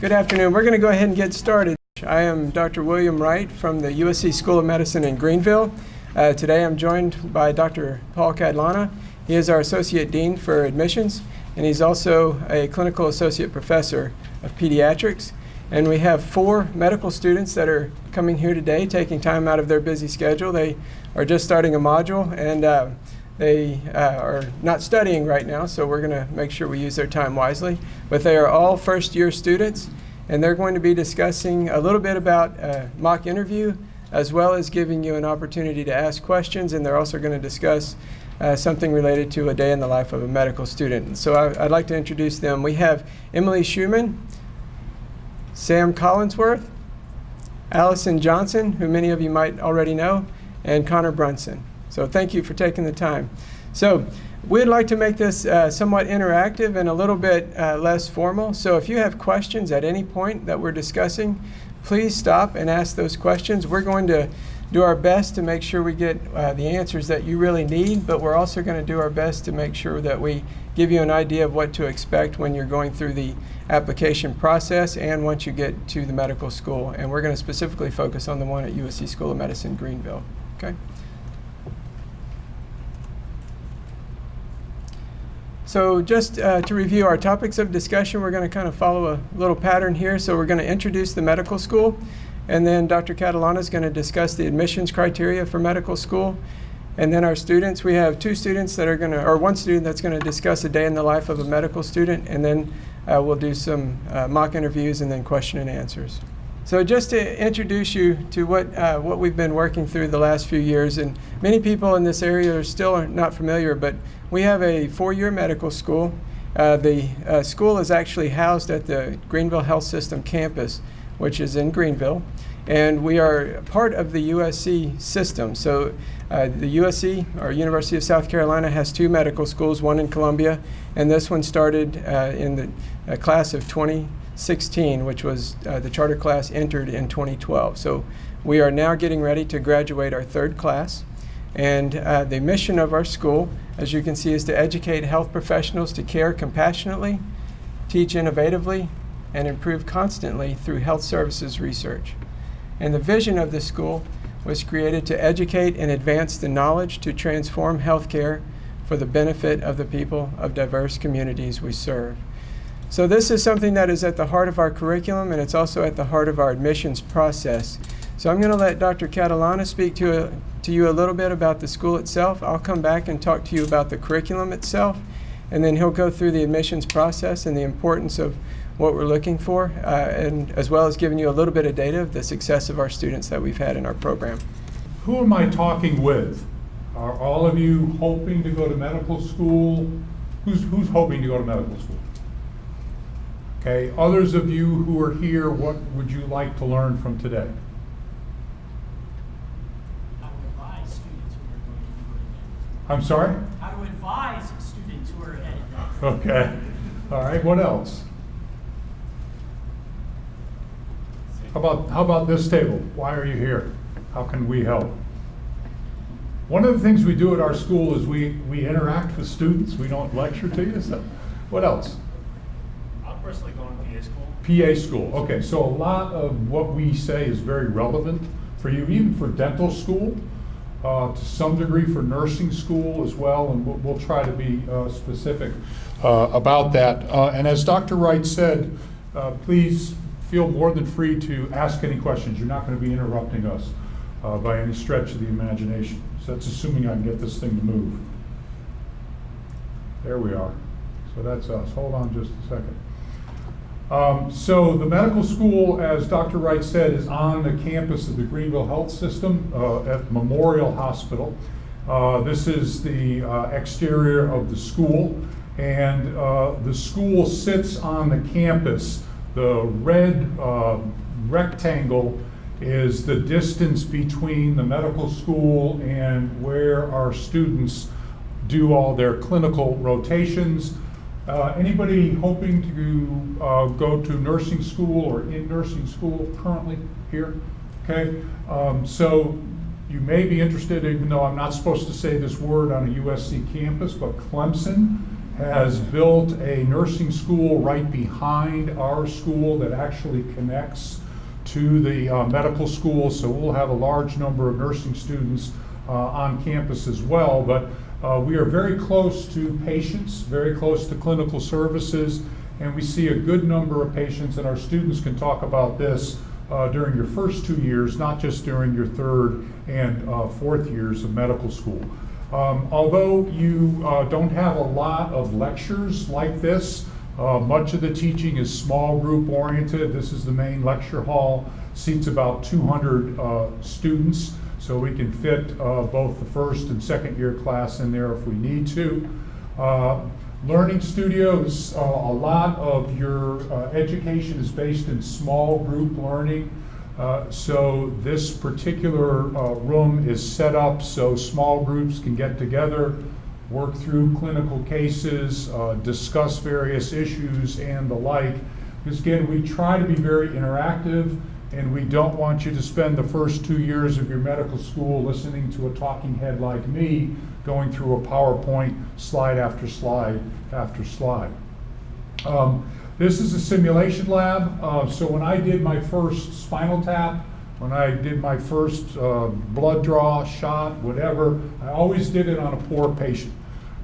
Good afternoon. We're going to go ahead and get started. I am Dr. William Wright from the USC School of Medicine in Greenville. Today I'm joined by Dr. Paul CATALANA. He is our Associate Dean for Admissions, and he's also a Clinical Associate Professor of Pediatrics. And we have 4 medical students that are coming here today, taking time out of their busy schedule. They are just starting a module, and they are not studying right now, so we're going to make sure we use their time wisely. But they are all first-year students, and they're going to be discussing a little bit about mock interview, as well as giving you an opportunity to ask questions, and they're also going to discuss something related to a day in the life of a medical student. So I'd like to introduce them. We have Emily Schumann, Sam Collinsworth, Allison Johnson, who many of you might already know, and Connor Brunson. So thank you for taking the time. So we'd like to make this somewhat interactive and a little bit less formal. So if you have questions at any point that we're discussing, please stop and ask those questions. We're going to do our best to make sure we get the answers that you really need, but we're also going to do our best to make sure that we give you an idea of what to expect when you're going through the application process and once you get to the medical school. And we're going to specifically focus on the one at USC School of Medicine, Greenville. Okay? So just to review our topics of discussion, we're going to kind of follow a little pattern here. So we're going to introduce the medical school, and then Dr. CATALANA is going to discuss the admissions criteria for medical school. And then our students, we have 2 students that are going to, or 1 student that's going to discuss a day in the life of a medical student, and then we'll do some mock interviews and then question and answers. So just to introduce you to what we've been working through the last few years, and many people in this area are still not familiar, but we have a 4-year medical school. The school is actually housed at the Greenville Health System campus, which is in Greenville, and we are part of the USC system. So the USC, or University of South Carolina, has 2 medical schools, one in Columbia, and this one started in the class of 2016, which was the charter class entered in 2012. So we are now getting ready to graduate our 3rd class. And the mission of our school, as you can see, is to educate health professionals to care compassionately, teach innovatively, and improve constantly through health services research. And the vision of this school was created to educate and advance the knowledge to transform healthcare for the benefit of the people of diverse communities we serve. So this is something that is at the heart of our curriculum, and it's also at the heart of our admissions process. So I'm going to let Dr. CATALANA speak to you a little bit about the school itself. I'll come back and talk to you about the curriculum itself, and then he'll go through the admissions process and the importance of what we're looking for, and as well as giving you a little bit of data of the success of our students that we've had in our program. Who am I talking with? Are all of you hoping to go to medical school? Who's hoping to go to medical school? Okay, others of you who are here, what would you like to learn from today? How to advise students who are going to go to I'm sorry? How to advise students who are headed there. Okay, all right, what else? How about this table? Why are you here? How can we help? One of the things we do at our school is we interact with students. We don't lecture to you. So what else? I'm personally going to PA school. PA school. Okay, so a lot of what we say is very relevant for you, even for dental school, to some degree for nursing school as well, and we'll try to be specific about that. And as Dr. Wright said, please feel more than free to ask any questions. You're not going to be interrupting us by any stretch of the imagination. So that's assuming I can get this thing to move. There we are. So that's us. Hold on just a second. So the medical school, as Dr. Wright said, is on the campus of the Greenville Health System at Memorial Hospital. This is the exterior of the school, and the school sits on the campus. The red rectangle is the distance between the medical school and where our students do all their clinical rotations. Anybody hoping to go to nursing school or in nursing school currently here? Okay, so you may be interested, even though I'm not supposed to say this word on a USC campus, but Clemson has built a nursing school right behind our school that actually connects to the medical school, so we'll have a large number of nursing students on campus as well. But we are very close to patients, very close to clinical services, and we see a good number of patients, and our students can talk about this during your first 2 years, not just during your third and fourth years of medical school. Although you don't have a lot of lectures like this, much of the teaching is small group oriented. This is the main lecture hall, seats about 200 students, so we can fit both the first and second year class in there if we need to. Learning studios, a lot of your education is based in small group learning. So this particular room is set up so small groups can get together, work through clinical cases, discuss various issues and the like. Because again, we try to be very interactive, and we don't want you to spend the first 2 years of your medical school listening to a talking head like me going through a PowerPoint slide after slide after slide. This is a simulation lab. So when I did my first spinal tap, when I did my first blood draw, shot, whatever, I always did it on a poor patient.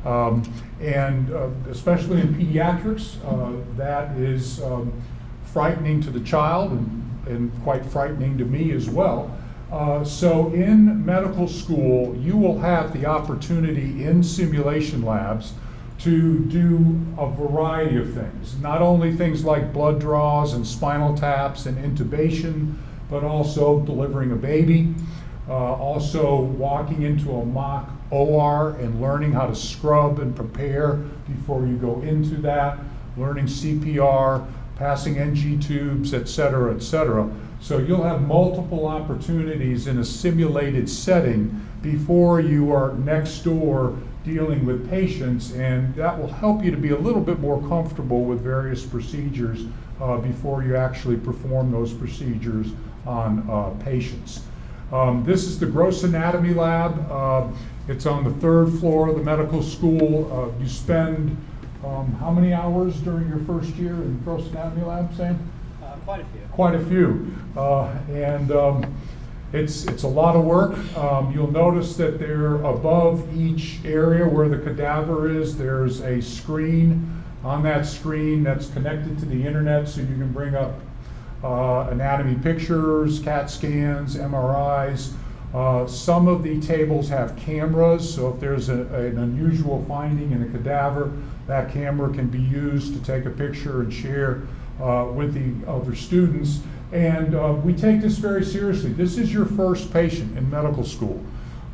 And especially in pediatrics, that is frightening to the child and quite frightening to me as well. So in medical school, you will have the opportunity in simulation labs to do a variety of things. Not only things like blood draws and spinal taps and intubation, but also delivering a baby, also walking into a mock OR and learning how to scrub and prepare before you go into that, learning CPR, passing NG tubes, et cetera, et cetera. So you'll have multiple opportunities in a simulated setting before you are next door dealing with patients, and that will help you to be a little bit more comfortable with various procedures before you actually perform those procedures on patients. This is the gross anatomy lab. It's on the third floor of the medical school. You spend how many hours during your first year in the gross anatomy lab, Sam? Quite a few. Quite a few. It's a lot of work. You'll notice that there above each area where the cadaver is, there's a screen. On that screen that's connected to the internet, so you can bring up anatomy pictures, CAT scans, MRIs. Some of the tables have cameras, so if there's an unusual finding in a cadaver, that camera can be used to take a picture and share with the other students. And we take this very seriously. This is your first patient in medical school.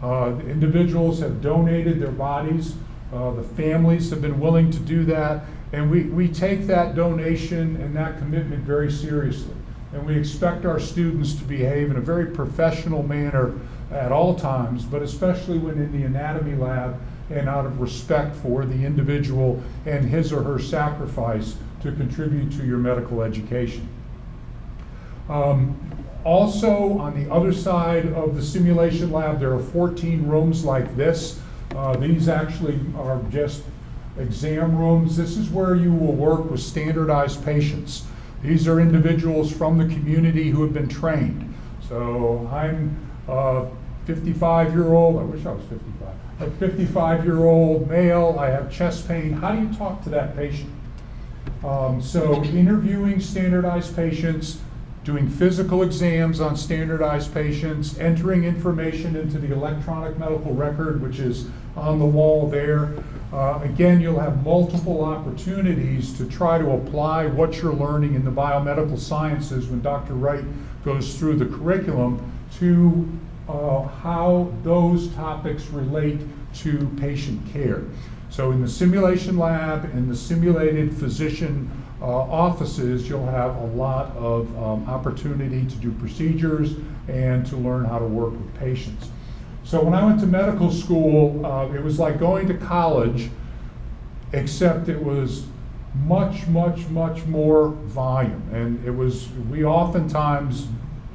The individuals have donated their bodies. The families have been willing to do that. And we take that donation and that commitment very seriously. And we expect our students to behave in a very professional manner at all times, but especially when in the anatomy lab, and out of respect for the individual and his or her sacrifice to contribute to your medical education. Also, on the other side of the simulation lab, there are 14 rooms like this. These actually are just exam rooms. This is where you will work with standardized patients. These are individuals from the community who have been trained. So I'm a 55-year-old, I wish I was 55, a 55-year-old male, I have chest pain. How do you talk to that patient? So interviewing standardized patients, doing physical exams on standardized patients, entering information into the electronic medical record, which is on the wall there. Again, you'll have multiple opportunities to try to apply what you're learning in the biomedical sciences when Dr. Wright goes through the curriculum to how those topics relate to patient care. So in the simulation lab, in the simulated physician offices, you'll have a lot of opportunity to do procedures and to learn how to work with patients. So when I went to medical school, it was like going to college, except it was much, much, much more volume. And it was, we oftentimes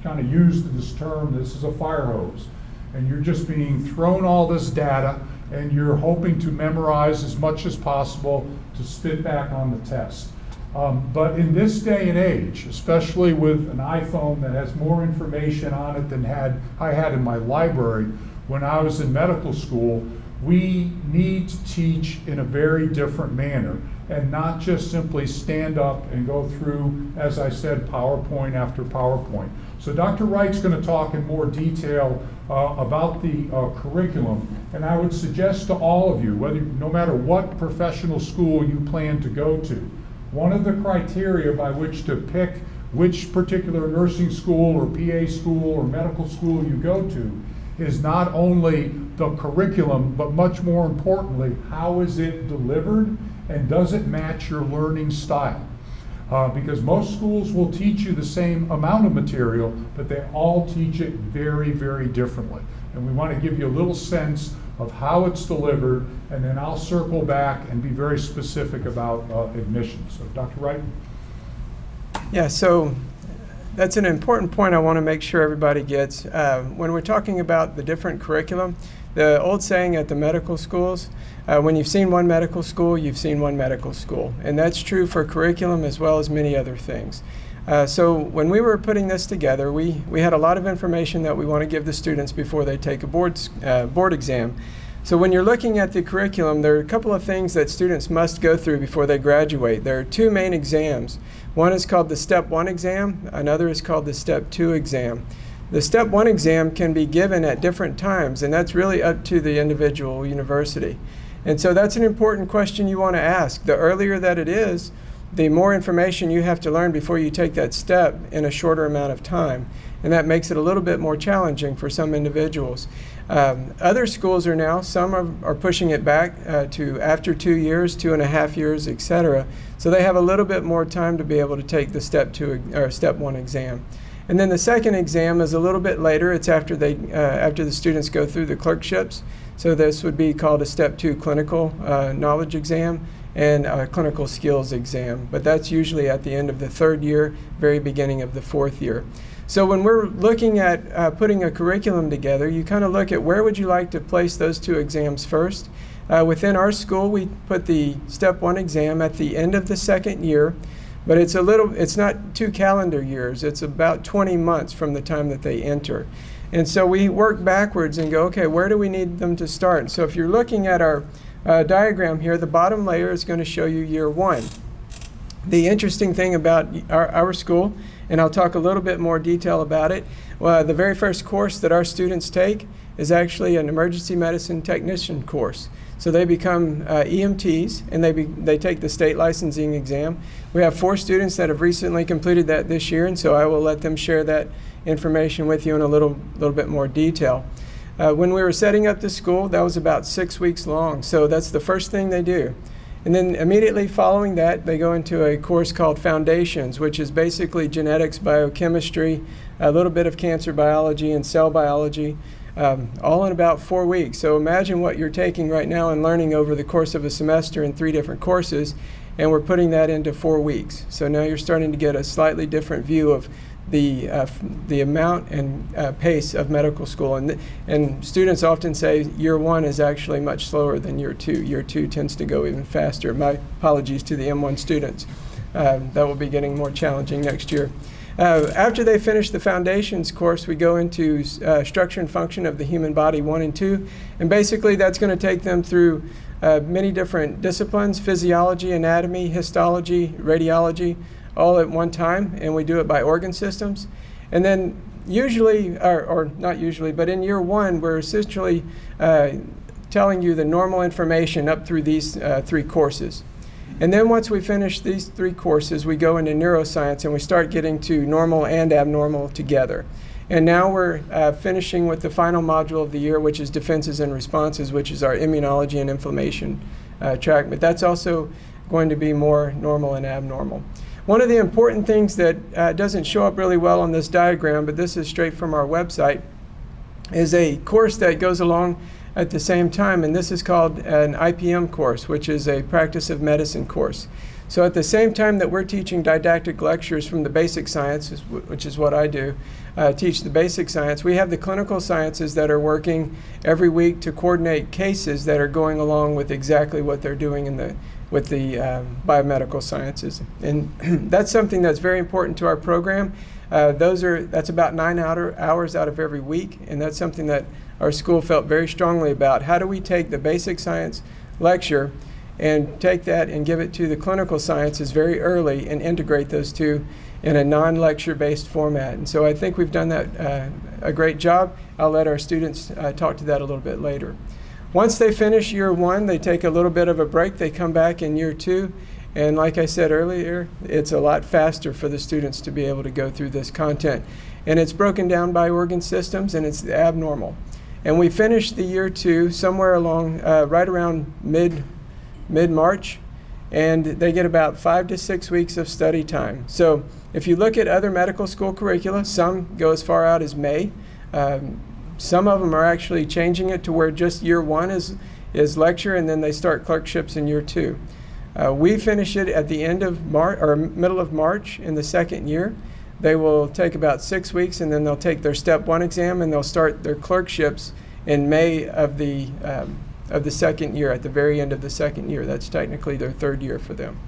kind of used this term, this is a fire hose. And you're just being thrown all this data, and you're hoping to memorize as much as possible to spit back on the test. But in this day and age, especially with an iPhone that has more information on it than I had in my library when I was in medical school, we need to teach in a very different manner and not just simply stand up and go through, as I said, PowerPoint after PowerPoint. So Dr. Wright's going to talk in more detail about the curriculum, and I would suggest to all of you, no matter what professional school you plan to go to, one of the criteria by which to pick which particular nursing school or PA school or medical school you go to is not only the curriculum, but much more importantly, how is it delivered and does it match your learning style? Because most schools will teach you the same amount of material, but they all teach it very, very differently. And we want to give you a little sense of how it's delivered, and then I'll circle back and be very specific about admissions. So Dr. Wright? Yeah, so that's an important point I want to make sure everybody gets. When we're talking about the different curriculum, the old saying at the medical schools, when you've seen one medical school, you've seen one medical school. And that's true for curriculum as well as many other things. So when we were putting this together, we had a lot of information that we want to give the students before they take a board exam. So when you're looking at the curriculum, there are a couple of things that students must go through before they graduate. There are two main exams. One is called the Step 1 exam, another is called the Step 2 exam. The Step 1 exam can be given at different times, and that's really up to the individual university. And so that's an important question you want to ask. The earlier that it is, the more information you have to learn before you take that step in a shorter amount of time. And that makes it a little bit more challenging for some individuals. Other schools are now, some are pushing it back to after 2 years, 2.5 years, etc. So they have a little bit more time to be able to take the Step 1 exam. And then the second exam is a little bit later. It's after the students go through the clerkships. So this would be called a Step 2 clinical knowledge exam and a clinical skills exam. But that's usually at the end of the 3rd year, very beginning of the 4th year. So when we're looking at putting a curriculum together, you kind of look at where would you like to place those 2 exams first. Within our school, we put the Step 1 exam at the end of the 2nd year, but it's not 2 calendar years. It's about 20 months from the time that they enter. And so we work backwards and go, okay, where do we need them to start? So if you're looking at our diagram here, the bottom layer is going to show you year 1. The interesting thing about our school, and I'll talk a little bit more detail about it, the very first course that our students take is actually an emergency medicine technician course. So they become EMTs, and they take the state licensing exam. We have 4 students that have recently completed that this year, and so I will let them share that information with you in a little bit more detail. When we were setting up the school, that was about 6 weeks long, so that's the first thing they do. And then immediately following that, they go into a course called Foundations, which is basically genetics, biochemistry, a little bit of cancer biology and cell biology, all in about 4 weeks. So imagine what you're taking right now and learning over the course of a semester in 3 different courses, and we're putting that into 4 weeks. So now you're starting to get a slightly different view of the amount and pace of medical school. And students often say year 1 is actually much slower than year 2. Year 2 tends to go even faster. My apologies to the M1 students. That will be getting more challenging next year. After they finish the Foundations course, we go into Structure and Function of the Human Body 1 and 2. And basically that's going to take them through many different disciplines: physiology, anatomy, histology, radiology, all at one time, and we do it by organ systems. And then usually, or not usually, but in year 1, we're essentially telling you the normal information up through these 3 courses. And then once we finish these 3 courses, we go into neuroscience and we start getting to normal and abnormal together. And now we're finishing with the final module of the year, which is defenses and responses, which is our immunology and inflammation track. But that's also going to be more normal and abnormal. One of the important things that doesn't show up really well on this diagram, but this is straight from our website, is a course that goes along at the same time, and this is called an IPM course, which is a practice of medicine course. So at the same time that we're teaching didactic lectures from the basic sciences, which is what I do, teach the basic science, we have the clinical sciences that are working every week to coordinate cases that are going along with exactly what they're doing with the biomedical sciences. And that's something that's very important to our program. That's about 9 hours out of every week, and that's something that our school felt very strongly about. How do we take the basic science lecture and take that and give it to the clinical sciences very early and integrate those two in a non-lecture based format? And so I think we've done that a great job. I'll let our students talk to that a little bit later. Once they finish year one, they take a little bit of a break. They come back in year two. And like I said earlier, it's a lot faster for the students to be able to go through this content. And it's broken down by organ systems, and it's abnormal. And we finish the year two somewhere along, right around mid-March, and they get about 5 to 6 weeks of study time. So if you look at other medical school curricula, some go as far out as May. Some of them are actually changing it to where just year one is lecture, and then they start clerkships in year two. We finish it at the end of March or middle of March in the second year. They will take about 6 weeks, and then they'll take their step one exam, and they'll start their clerkships in May of the second year, at the very end of the second year. That's technically their third year for them.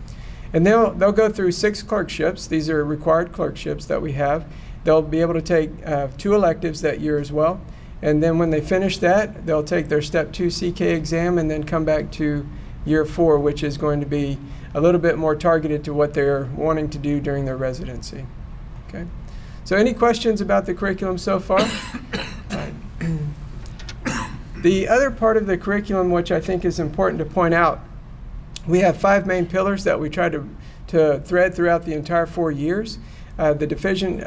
And they'll go through 6 clerkships. These are required clerkships that we have. They'll be able to take 2 electives that year as well. And then when they finish that, they'll take their step 2 CK exam and then come back to year 4, which is going to be a little bit more targeted to what they're wanting to do during their residency. Okay. So any questions about the curriculum so far? The other part of the curriculum, which I think is important to point out, we have 5 main pillars that we try to thread throughout the entire 4 years. The division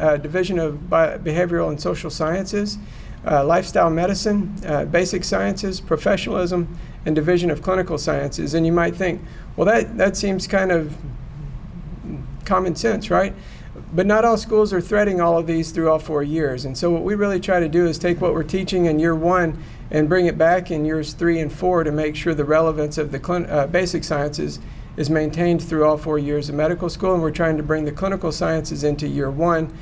of behavioral and social sciences, lifestyle medicine, basic sciences, professionalism, and division of clinical sciences. And you might think, well, that seems kind of common sense, right? But not all schools are threading all of these through all 4 years. And so what we really try to do is take what we're teaching in year 1 and bring it back in years 3 and 4 to make sure the relevance of the basic sciences is maintained through all 4 years of medical school. And we're trying to bring the clinical sciences into year 1,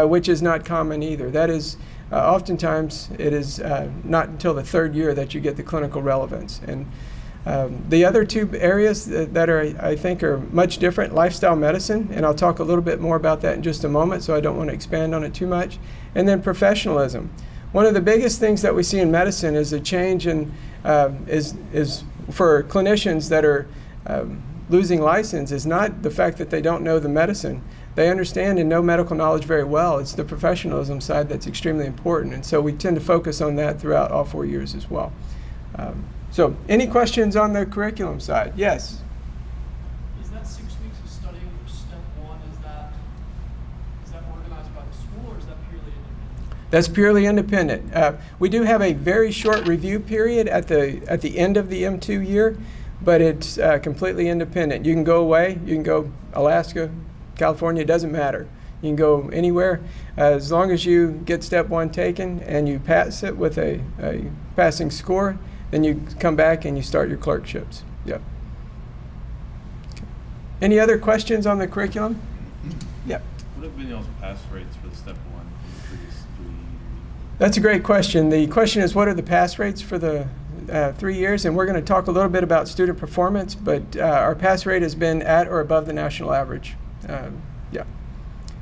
which is not common either. That is, oftentimes it is not until the 3rd year that you get the clinical relevance. And the other 2 areas that are, I think, are much different: lifestyle medicine, and I'll talk a little bit more about that in just a moment, so I don't want to expand on it too much. And then professionalism. One of the biggest things that we see in medicine is a change in, is for clinicians that are losing license, is not the fact that they don't know the medicine. They understand and know medical knowledge very well. It's the professionalism side that's extremely important, and so we tend to focus on that throughout all 4 years as well. So any questions on the curriculum side? Yes? Is that 6 weeks of studying for step 1, is that organized by the school, or is that purely independent? That's purely independent. We do have a very short review period at the end of the M2 year, but it's completely independent. You can go away. You can go Alaska, California, it doesn't matter. You can go anywhere. As long as you get step 1 taken and you pass it with a passing score, then you come back and you start your clerkships. Yep. Okay. Any other questions on the curriculum? Yep. What have been y'all's pass rates for the step 1 in the previous 3 years? That's a great question. The question is, what are the pass rates for the 3 years? And we're going to talk a little bit about student performance, but our pass rate has been at or above the national average. Yeah.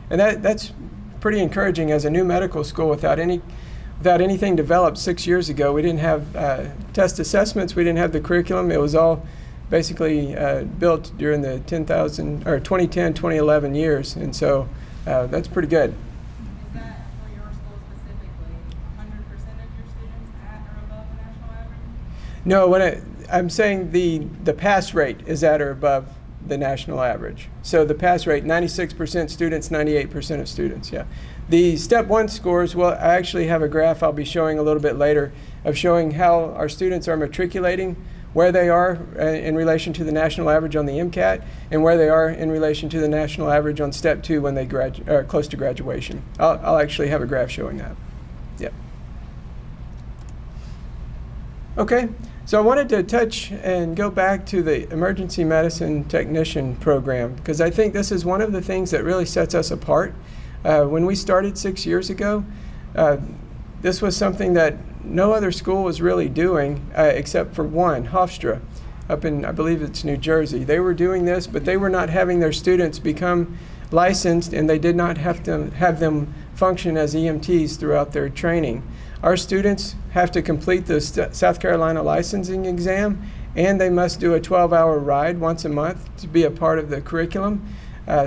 And that's pretty encouraging as a new medical school without anything developed 6 years ago. We didn't have test assessments. We didn't have the curriculum. It was all basically built during the 2010, 2011 years. And so that's pretty good. Is that for your school specifically, 100% of your students at or above the national average? No, I'm saying the pass rate is at or above the national average. So the pass rate, 96% students, 98% of students, yeah. The step 1 scores, well, I actually have a graph I'll be showing a little bit later of showing how our students are matriculating, where they are in relation to the national average on the MCAT, and where they are in relation to the national average on step 2 when they close to graduation. I'll actually have a graph showing that. Yep. Okay. So I wanted to touch and go back to the emergency medicine technician program, because I think this is one of the things that really sets us apart. When we started 6 years ago, this was something that no other school was really doing except for one, Hofstra, up in, I believe it's New Jersey. They were doing this, but they were not having their students become licensed, and they did not have to have them function as EMTs throughout their training. Our students have to complete the South Carolina licensing exam, and they must do a 12-hour ride once a month to be a part of the curriculum.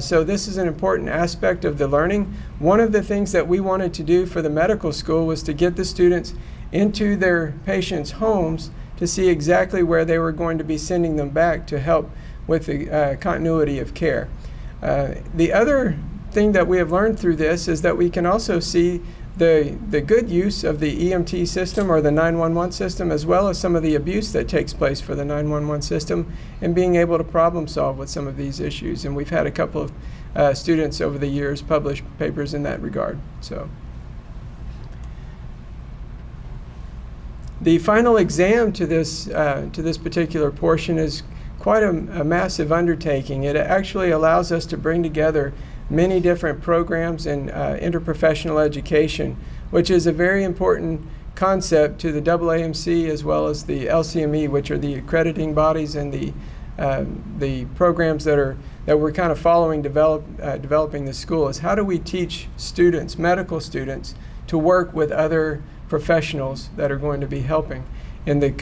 So this is an important aspect of the learning. One of the things that we wanted to do for the medical school was to get the students into their patients' homes to see exactly where they were going to be sending them back to help with the continuity of care. The other thing that we have learned through this is that we can also see the good use of the EMT system or the 911 system, as well as some of the abuse that takes place for the 911 system, and being able to problem solve with some of these issues. And we've had a couple of students over the years publish papers in that regard. So the final exam to this particular portion is quite a massive undertaking. It actually allows us to bring together many different programs in interprofessional education, which is a very important concept to the AAMC as well as the LCME, which are the accrediting bodies and the programs that we're kind of following developing the school. Is how do we teach students, medical students, to work with other professionals that are going to be helping in the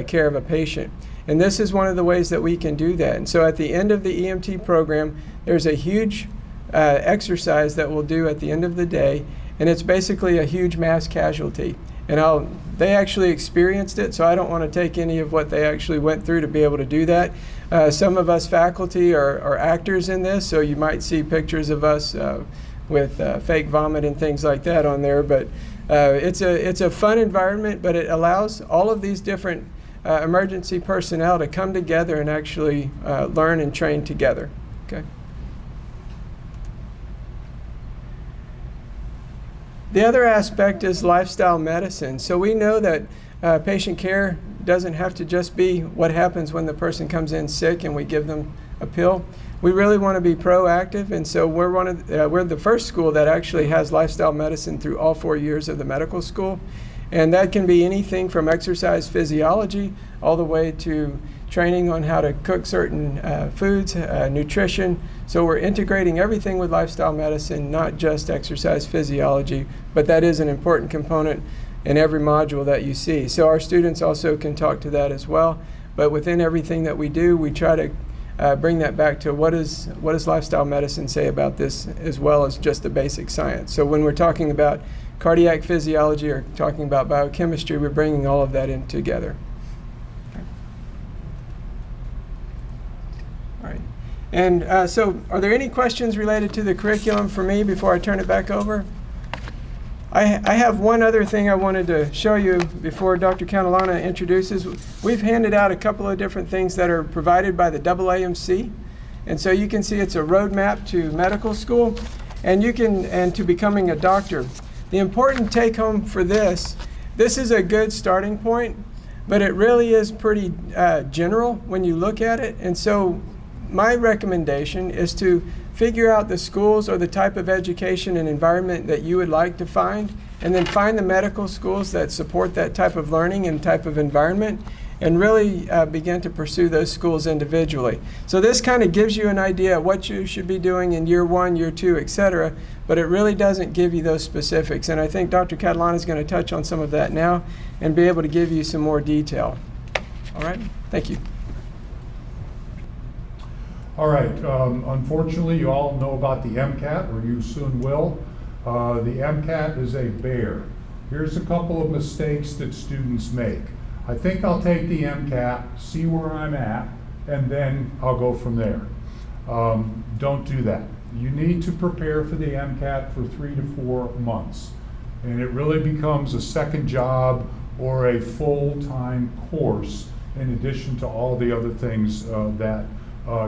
care of a patient. And this is one of the ways that we can do that. And so at the end of the EMT program, there's a huge exercise that we'll do at the end of the day, and it's basically a huge mass casualty. And they actually experienced it, so I don't want to take any of what they actually went through to be able to do that. Some of us faculty are actors in this, so you might see pictures of us with fake vomit and things like that on there. But it's a fun environment, but it allows all of these different emergency personnel to come together and actually learn and train together. Okay. The other aspect is lifestyle medicine. So we know that patient care doesn't have to just be what happens when the person comes in sick and we give them a pill. We really want to be proactive, and so we're the first school that actually has lifestyle medicine through all 4 years of the medical school. And that can be anything from exercise physiology all the way to training on how to cook certain foods, nutrition. So we're integrating everything with lifestyle medicine, not just exercise physiology, but that is an important component in every module that you see. So our students also can talk to that as well. But within everything that we do, we try to bring that back to what does lifestyle medicine say about this, as well as just the basic science. So when we're talking about cardiac physiology or talking about biochemistry, we're bringing all of that in together. All right. And so are there any questions related to the curriculum for me before I turn it back over? I have one other thing I wanted to show you before Dr. CATALANA introduces. We've handed out a couple of different things that are provided by the AAMC. And so you can see it's a roadmap to medical school and to becoming a doctor. The important take home for this is a good starting point, but it really is pretty general when you look at it. And so my recommendation is to figure out the schools or the type of education and environment that you would like to find, and then find the medical schools that support that type of learning and type of environment, and really begin to pursue those schools individually. So this kind of gives you an idea of what you should be doing in year 1, year 2, etc., but it really doesn't give you those specifics. And I think Dr. CATALANA is going to touch on some of that now and be able to give you some more detail. All right, thank you. All right, unfortunately, you all know about the MCAT, or you soon will. The MCAT is a bear. Here's a couple of mistakes that students make. I think I'll take the MCAT, see where I'm at, and then I'll go from there. Don't do that. You need to prepare for the MCAT for 3 to 4 months. And it really becomes a second job or a full-time course in addition to all the other things that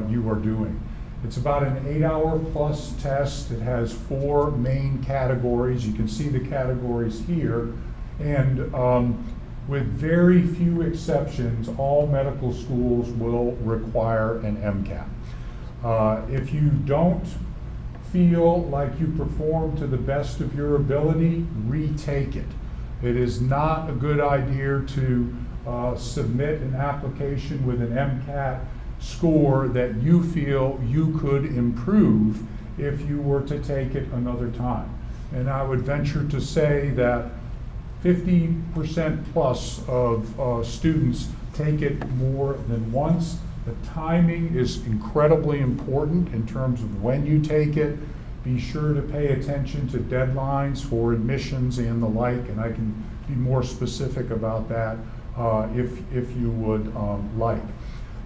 you are doing. It's about an 8-hour plus test. It has 4 main categories. You can see the categories here. And With very few exceptions, all medical schools will require an MCAT. If you don't feel like you perform to the best of your ability, retake it. It is not a good idea to submit an application with an MCAT score that you feel you could improve if you were to take it another time. And I would venture to say that 50% plus of students take it more than once. The timing is incredibly important in terms of when you take it. Be sure to pay attention to deadlines for admissions and the like, and I can be more specific about that if you would like.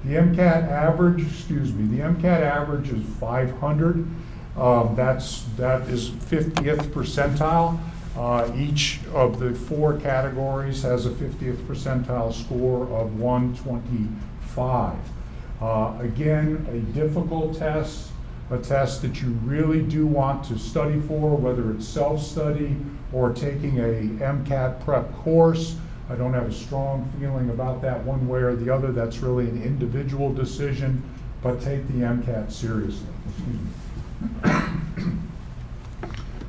The MCAT average, the MCAT average is 500. That is 50th percentile. Each of the 4 categories has a 50th percentile score of 125. Again, a difficult test, a test that you really do want to study for, whether it's self-study or taking a MCAT prep course. I don't have a strong feeling about that one way or the other. That's really an individual decision, but take the MCAT seriously.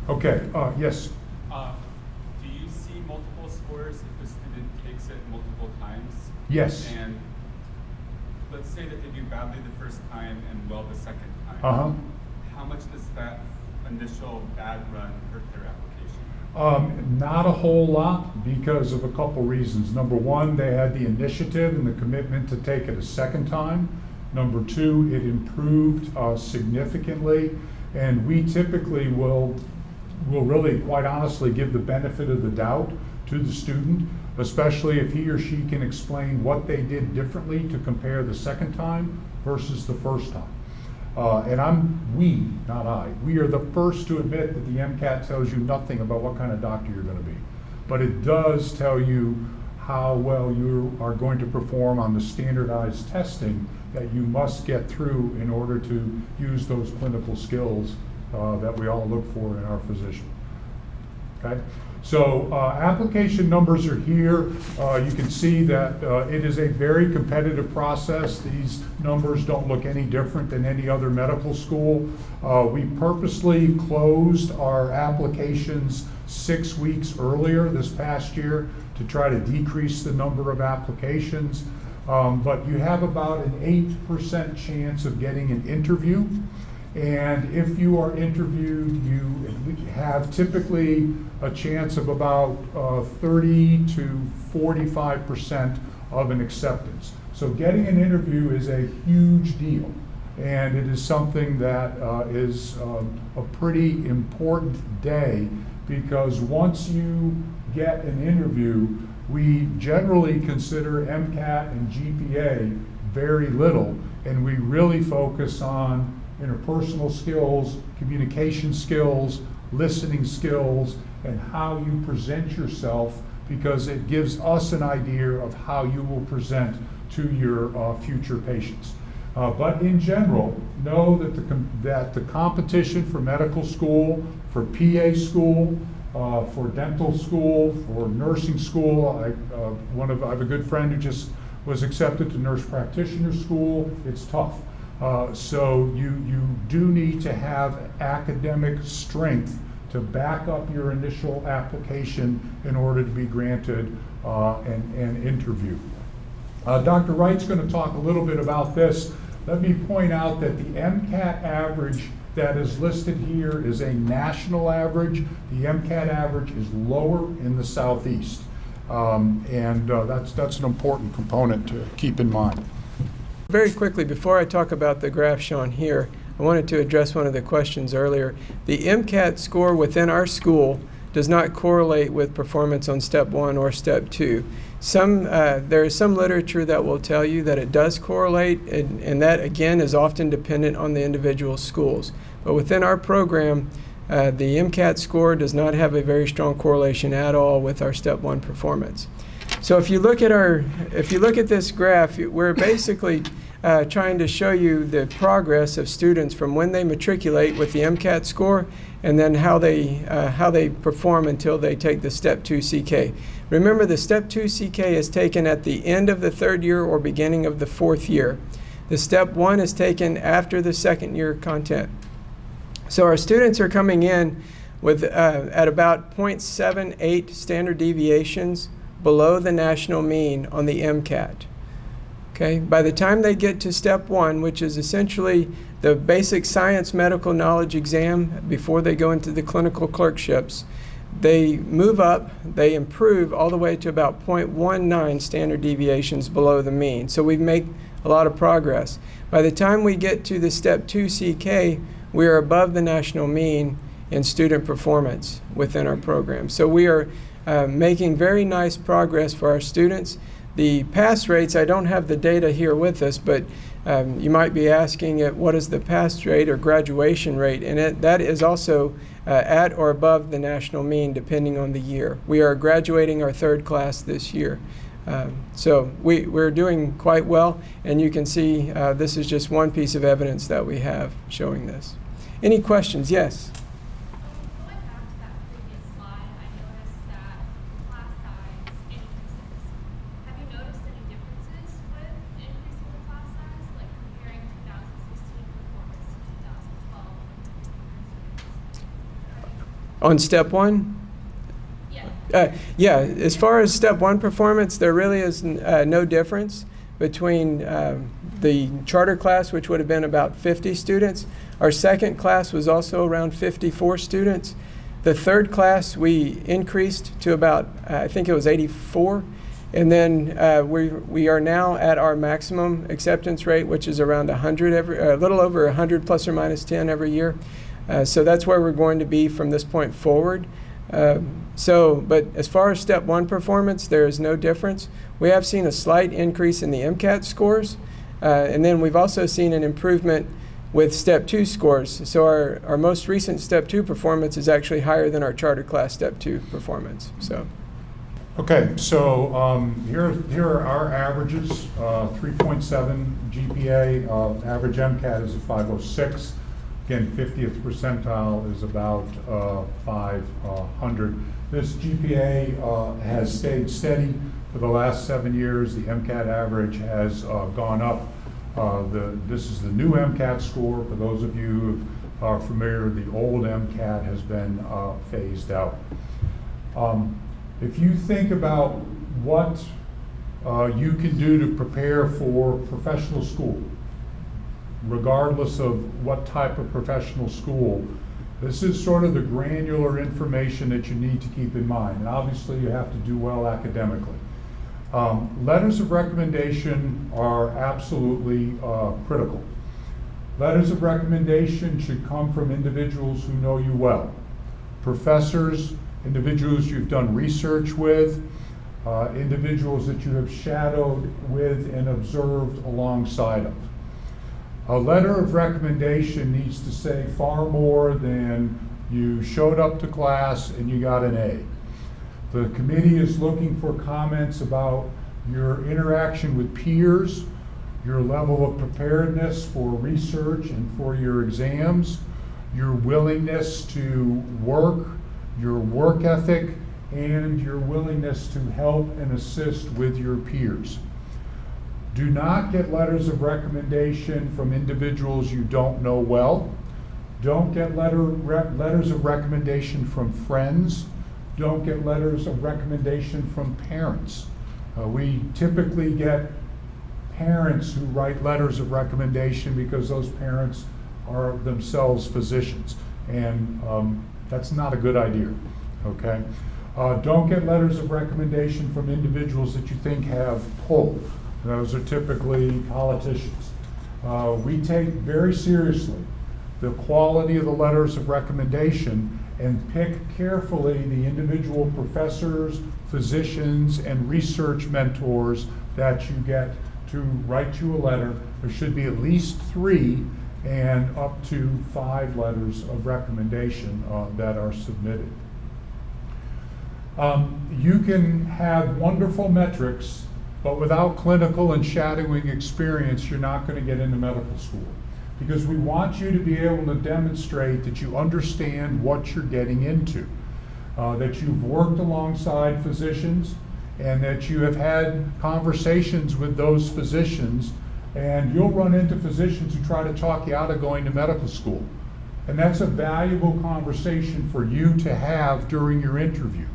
Okay, yes? Do you see multiple scores if a student takes it multiple times? Yes. And let's say that they do badly the first time and well the second time. Uh-huh. How much does that initial bad run hurt their application? Not a whole lot because of a couple reasons. Number one, they had the initiative and the commitment to take it a second time. Number two, it improved significantly, and we typically will really, quite honestly, give the benefit of the doubt to the student, especially if he or she can explain what they did differently to compare the second time versus the first time. We, not I, we are the first to admit that the MCAT tells you nothing about what kind of doctor you're going to be. But it does tell you how well you are going to perform on the standardized testing that you must get through in order to use those clinical skills that we all look for in our physician. Okay? So application numbers are here. You can see that it is a very competitive process. These numbers don't look any different than any other medical school. We purposely closed our applications 6 weeks earlier this past year to try to decrease the number of applications. But you have about an 8% chance of getting an interview. And if you are interviewed, you have typically a chance of about 30 to 45% of an acceptance. So getting an interview is a huge deal, and it is something that is a pretty important day, because once you get an interview, we generally consider MCAT and GPA very little, and we really focus on interpersonal skills, communication skills, listening skills, and how you present yourself, because it gives us an idea of how you will present to your future patients. But in general, know that the competition for medical school, for PA school, for dental school, for nursing school, I have a good friend who just was accepted to nurse practitioner school. It's tough. So you do need to have academic strength to back up your initial application in order to be granted an interview. Dr. Wright's going to talk a little bit about this. Let me point out that the MCAT average that is listed here is a national average. The MCAT average is lower in the Southeast. That's an important component to keep in mind. Very quickly, before I talk about the graph shown here, I wanted to address one of the questions earlier. The MCAT score within our school does not correlate with performance on step 1 or step 2. There is some literature that will tell you that it does correlate, and that again is often dependent on the individual schools. But within our program, the MCAT score does not have a very strong correlation at all with our step 1 performance. So if you look at this graph, we're basically trying to show you the progress of students from when they matriculate with the MCAT score and then how they perform until they take the Step 2 CK. Remember, the Step 2 CK is taken at the end of the 3rd year or beginning of the 4th year. The Step 1 is taken after the 2nd year content. So our students are coming in with at about 0.78 standard deviations below the national mean on the MCAT. Okay? By the time they get to Step 1, which is essentially the basic science medical knowledge exam before they go into the clinical clerkships, they move up, they improve all the way to about 0.19 standard deviations below the mean. So we make a lot of progress. By the time we get to the Step 2 CK, we are above the national mean in student performance within our program. So we are making very nice progress for our students. The pass rates, I don't have the data here with us, but you might be asking what is the pass rate or graduation rate, and that is also at or above the national mean depending on the year. We are graduating our 3rd class this year. So we're doing quite well, and you can see this is just one piece of evidence that we have showing this. Any questions? Yes? Going back to that previous slide, I noticed that class size increases. Have you noticed any differences with increasing the class size, like comparing 2016 performance to 2012? On Step 1? Yeah, as far as Step 1 performance, there really is no difference between the charter class, which would have been about 50 students. Our 2nd class was also around 54 students. The 3rd class, we increased to about, I think it was 84. And then we are now at our maximum acceptance rate, which is around 100 a little over 100 plus or minus 10 every year. So that's where we're going to be from this point forward. But as far as Step 1 performance, there is no difference. We have seen a slight increase in the MCAT scores, and then we've also seen an improvement with Step 2 scores. So our most recent Step 2 performance is actually higher than our charter class Step 2 performance. So. Okay, so here are our averages. 3.7 GPA, average MCAT is a 506. Again, 50th percentile is about 500. This GPA has stayed steady for the last 7 years. The MCAT average has gone up. This is the new MCAT score. For those of you who are familiar, the old MCAT has been phased out. If you think about what you can do to prepare for professional school, regardless of what type of professional school, this is sort of the granular information that you need to keep in mind. And obviously you have to do well academically. Letters of recommendation are absolutely critical. Letters of recommendation should come from individuals who know you well. Professors, individuals you've done research with, individuals that you have shadowed with and observed alongside of. A letter of recommendation needs to say far more than you showed up to class and you got an A. The committee is looking for comments about your interaction with peers, your level of preparedness for research and for your exams, your willingness to work, your work ethic, and your willingness to help and assist with your peers. Do not get letters of recommendation from individuals you don't know well. Don't get letters of recommendation from friends. Don't get letters of recommendation from parents. We typically get parents who write letters of recommendation because those parents are themselves physicians, and that's not a good idea, okay? Don't get letters of recommendation from individuals that you think have pull. Those are typically politicians. We take very seriously the quality of the letters of recommendation and pick carefully the individual professors, physicians, and research mentors that you get to write you a letter. There should be at least 3 and up to 5 letters of recommendation that are submitted. You can have wonderful metrics But without clinical and shadowing experience, you're not going to get into medical school. Because we want you to be able to demonstrate that you understand what you're getting into, that you've worked alongside physicians, and that you have had conversations with those physicians, and you'll run into physicians who try to talk you out of going to medical school. And that's a valuable conversation for you to have during your interview.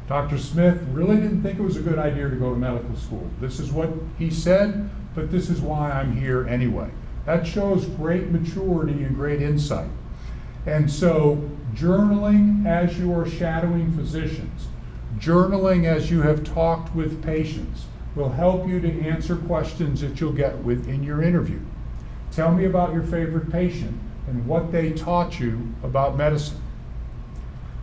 Dr. Smith really didn't think it was a good idea to go to medical school. This is what he said, but this is why I'm here anyway. That shows great maturity and great insight. And so journaling as you are shadowing physicians, journaling as you have talked with patients, will help you to answer questions that you'll get in your interview. Tell me about your favorite patient and what they taught you about medicine.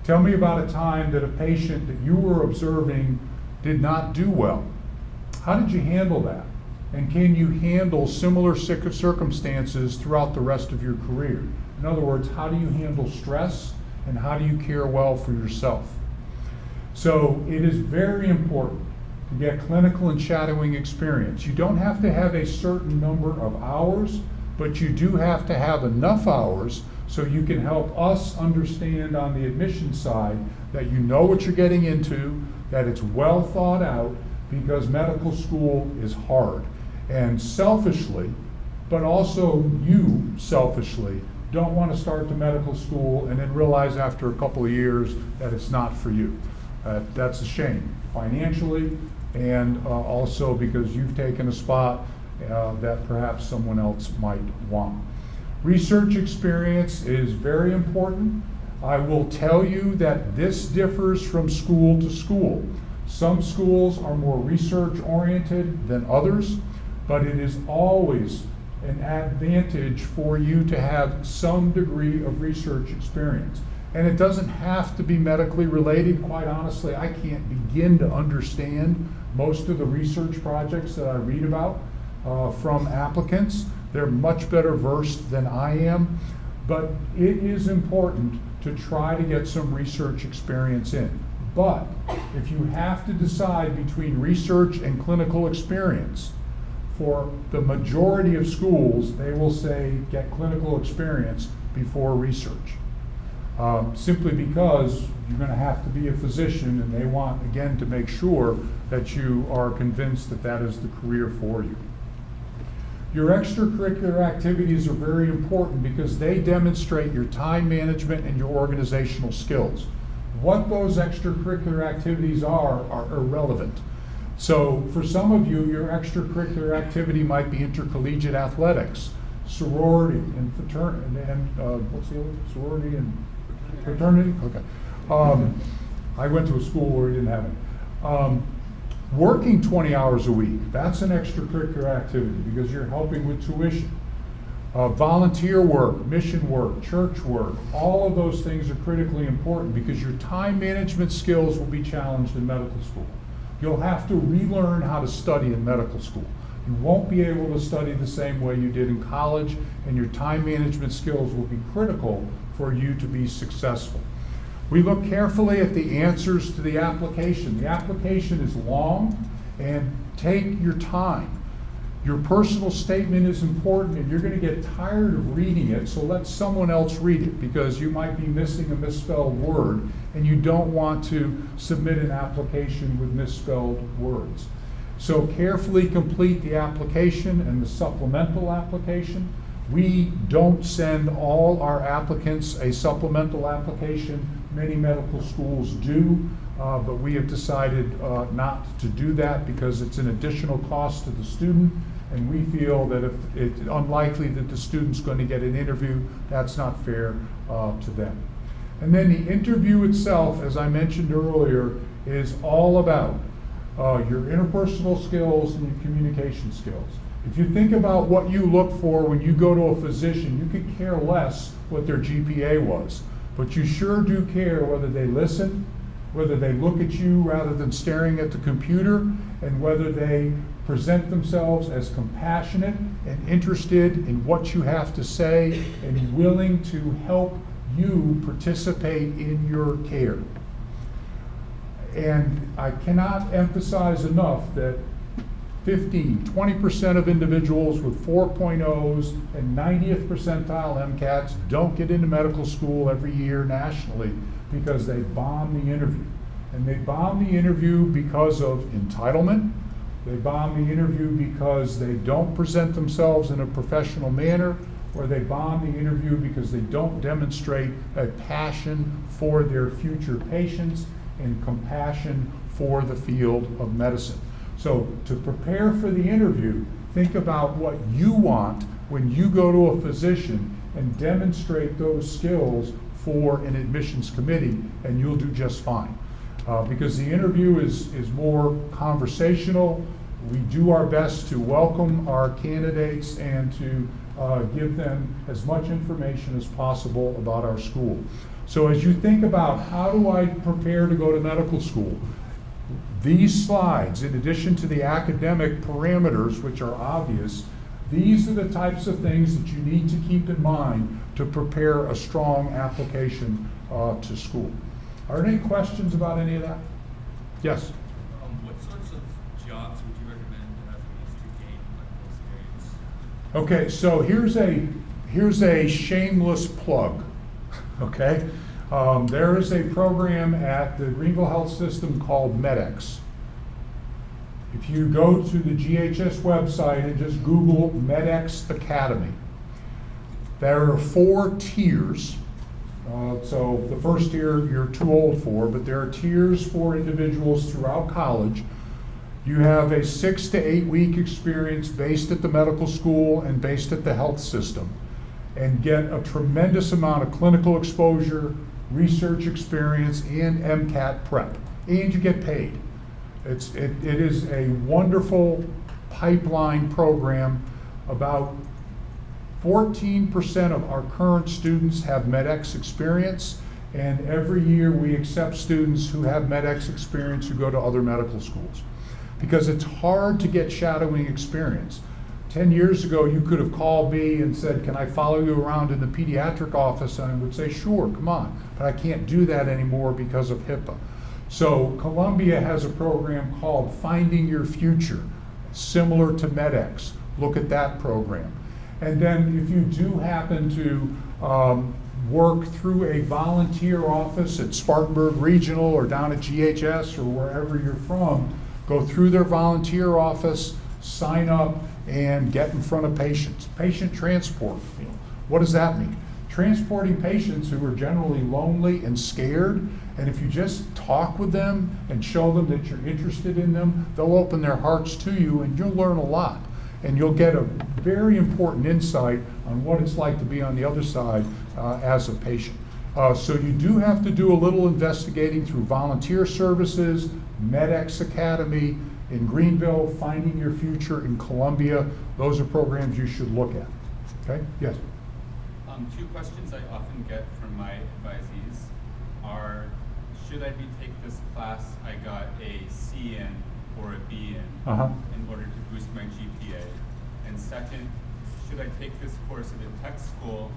Tell me about a time that a patient that you were observing did not do well. How did you handle that? And can you handle similar circumstances throughout the rest of your career? In other words, how do you handle stress and how do you care well for yourself? So it is very important to get clinical and shadowing experience. You don't have to have a certain number of hours, but you do have to have enough hours so you can help us understand on the admission side that you know what you're getting into, that it's well thought out, because medical school is hard. And selfishly, but also you selfishly, don't want to start the medical school and then realize after a couple of years that it's not for you. That's a shame, financially, and also because you've taken a spot that perhaps someone else might want. Research experience is very important. I will tell you that this differs from school to school. Some schools are more research oriented than others, but it is always an advantage for you to have some degree of research experience. And it doesn't have to be medically related. Quite honestly, I can't begin to understand most of the research projects that I read about from applicants. They're much better versed than I am, but it is important to try to get some research experience in. But if you have to decide between research and clinical experience, for the majority of schools, they will say get clinical experience before research. Simply because you're going to have to be a physician, and they want, again, to make sure that you are convinced that that is the career for you. Your extracurricular activities are very important because they demonstrate your time management and your organizational skills. What those extracurricular activities are irrelevant. So for some of you, your extracurricular activity might be intercollegiate athletics, sorority and fraternity, and what's the other? Sorority and fraternity? Okay. I went to a school where we didn't have it. Working 20 hours a week, that's an extracurricular activity because you're helping with tuition. Volunteer work, mission work, church work, all of those things are critically important because your time management skills will be challenged in medical school. You'll have to relearn how to study in medical school. You won't be able to study the same way you did in college, and your time management skills will be critical for you to be successful. We look carefully at the answers to the application. The application is long, and take your time. Your personal statement is important, and you're going to get tired of reading it, so let someone else read it because you might be missing a misspelled word, and you don't want to submit an application with misspelled words. So carefully complete the application and the supplemental application. We don't send all our applicants a supplemental application. Many medical schools do, but we have decided not to do that because it's an additional cost to the student, and we feel that if it's unlikely that the student's going to get an interview, that's not fair to them. And then the interview itself, as I mentioned earlier, is all about your interpersonal skills and your communication skills. If you think about what you look for when you go to a physician, you could care less what their GPA was, but you sure do care whether they listen, whether they look at you rather than staring at the computer, and whether they present themselves as compassionate and interested in what you have to say and willing to help you participate in your care. And I cannot emphasize enough that 15, 20% of individuals with 4.0s and 90th percentile MCATs don't get into medical school every year nationally because they bomb the interview. And they bomb the interview because of entitlement. They bomb the interview because they don't present themselves in a professional manner, or they bomb the interview because they don't demonstrate a passion for their future patients and compassion for the field of medicine. So to prepare for the interview, think about what you want when you go to a physician and demonstrate those skills for an admissions committee, and you'll do just fine. Because the interview is more conversational. We do our best to welcome our candidates and to give them as much information as possible about our school. So as you think about how do I prepare to go to medical school, these slides, in addition to the academic parameters, which are obvious, these are the types of things that you need to keep in mind to prepare a strong application to school. Are there any questions about any of that? Yes? What sorts of jobs would you recommend as a means to gain medical experience? Okay, so here's a shameless plug, okay? There is a program at the Greenville Health System called MEDEX. If you go to the GHS website and just Google MEDEX Academy, there are 4 tiers. So the first tier you're too old for, but there are tiers for individuals throughout college. You have a 6 to 8 week experience based at the medical school and based at the health system, and get a tremendous amount of clinical exposure, research experience, and MCAT prep, and you get paid. It is a wonderful pipeline program. About 14% of our current students have MEDEX experience, and every year we accept students who have MEDEX experience who go to other medical schools. Because it's hard to get shadowing experience. 10 years ago, you could have called me and said, can I follow you around in the pediatric office? And I would say, sure, come on. But I can't do that anymore because of HIPAA. So Columbia has a program called Finding Your Future, similar to MEDEX. Look at that program. And then if you do happen to work through a volunteer office at Spartanburg Regional or down at GHS or wherever you're from, go through their volunteer office, sign up, and get in front of patients. Patient transport, what does that mean? Transporting patients who are generally lonely and scared, and if you just talk with them and show them that you're interested in them, they'll open their hearts to you and you'll learn a lot. And you'll get a very important insight on what it's like to be on the other side as a patient. So you do have to do a little investigating through volunteer services, MEDEX Academy in Greenville, Finding Your Future in Columbia. Those are programs you should look at. Okay? Yes? 2 questions I often get from my advisees are, should I take this class I got a C in or a B in order to boost my GPA? And second, should I take this course at a tech school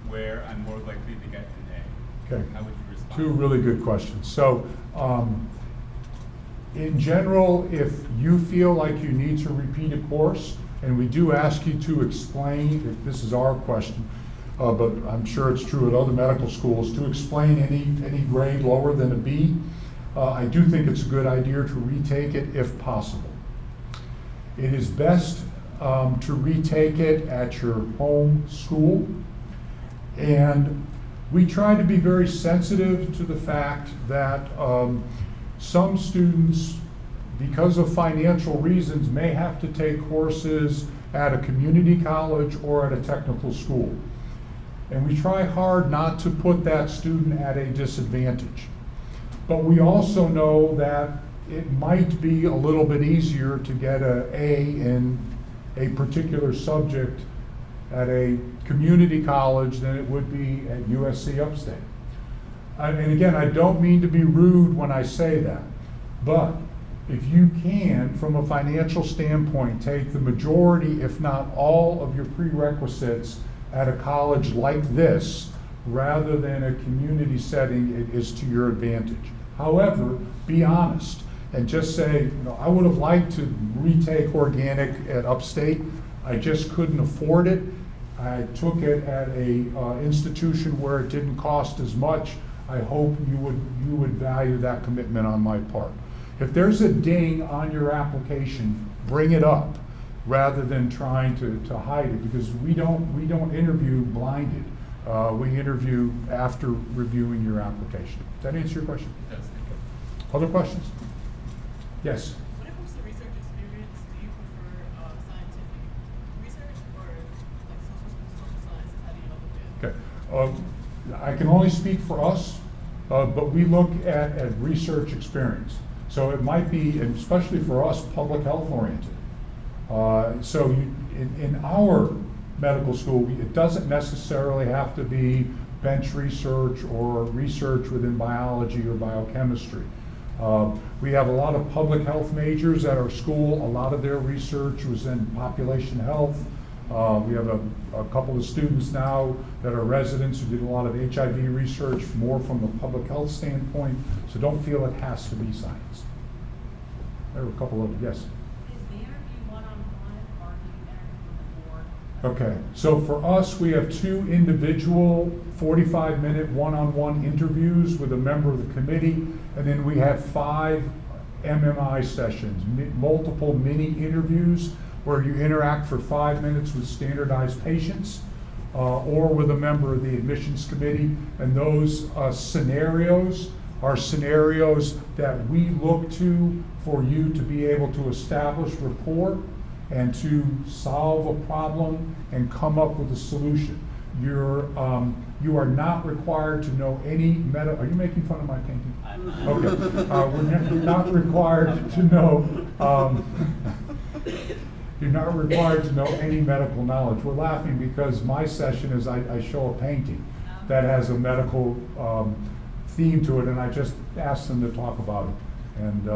where I'm more likely to get an A? Okay. How would you respond? 2 really good questions. So, in general, if you feel like you need to repeat a course, and we do ask you to explain, if this is our question, but I'm sure it's true at other medical schools, to explain any grade lower than a B, I do think it's a good idea to retake it if possible. It is best to retake it at your home school, and we try to be very sensitive to the fact that some students, because of financial reasons, may have to take courses at a community college or at a technical school. And we try hard not to put that student at a disadvantage. But we also know that it might be a little bit easier to get an A in a particular subject at a community college than it would be at USC Upstate. And again, I don't mean to be rude when I say that, but if you can, from a financial standpoint, take the majority, if not all, of your prerequisites at a college like this, rather than a community setting, it is to your advantage. However, be honest. and just say, you know, I would have liked to retake organic at Upstate. I just couldn't afford it. I took it at a institution where it didn't cost as much. I hope you would value that commitment on my part. If there's a ding on your application, bring it up rather than trying to hide it, because we don't interview blinded. We interview after reviewing your application. Does that answer your question? Yes. Other questions? Yes. When it comes to research experience, do you prefer scientific research or like social science? How do you look at it? Okay. I can only speak for us, but we look at research experience. So it might be, and especially for us, public health oriented. In our medical school, it doesn't necessarily have to be bench research or research within biology or biochemistry. We have a lot of public health majors at our school. A lot of their research was in population health. We have a couple of students now that are residents who did a lot of HIV research, more from a public health standpoint, so don't feel it has to be science. There were a couple of, yes? Is the interview one-on-one or do you interview with the board? Okay, so for us, we have 2 individual 45-minute one-on-one interviews with a member of the committee, and then we have 5 MMI sessions, multiple mini interviews, where you interact for 5 minutes with standardized patients or with a member of the admissions committee. And those scenarios are scenarios that we look to for you to be able to establish rapport and to solve a problem and come up with a solution. You are not required to know any are you making fun of my painting? Okay. We're not required to know you're not required to know any medical knowledge. We're laughing because my session is I show a painting that has a medical theme to it, and I just asked them to talk about it. And